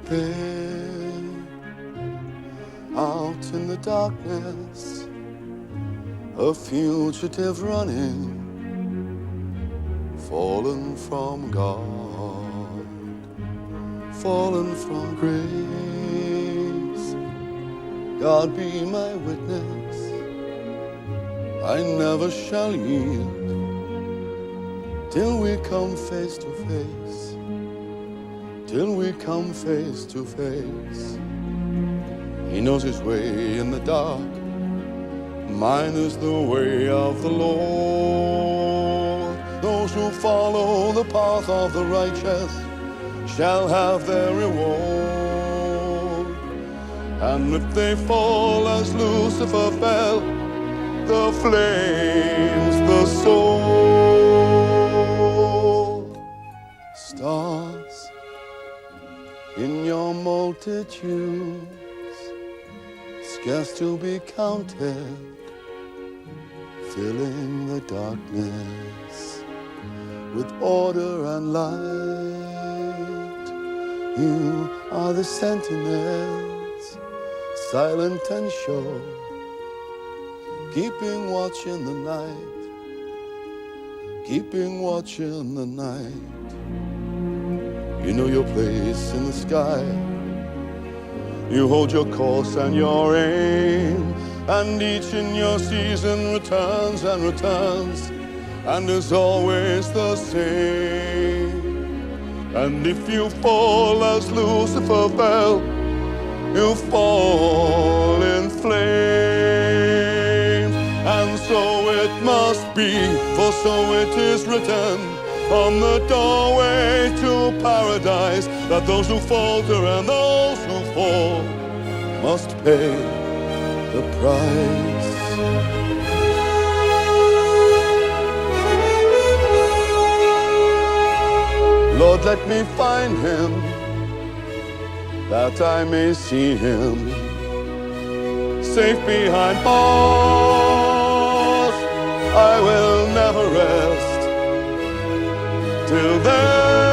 There, out in the darkness, a fugitive running, fallen from God, fallen from grace. God be my witness, I never shall yield till we come face to face, till we come face to face. He knows his way in the dark, mine is the way of the Lord. Those who follow the path of the righteous shall have their reward. And if they fall as Lucifer fell, the flames, the soul. Stars in your multitudes, scarce to be counted, filling the darkness with order and light. You are the sentinels, silent and sure, keeping watch in the night, keeping watch in the night. You know your place in the sky, you hold your course and your aim, and each in your season returns and returns, and is always the same. And if you fall as Lucifer fell, you fall in flames. And so it must be, for so it is written on the doorway to paradise, that those who falter and those who fall must pay the price. Lord, let me find him, that I may see him, safe behind bars. I will never rest till then.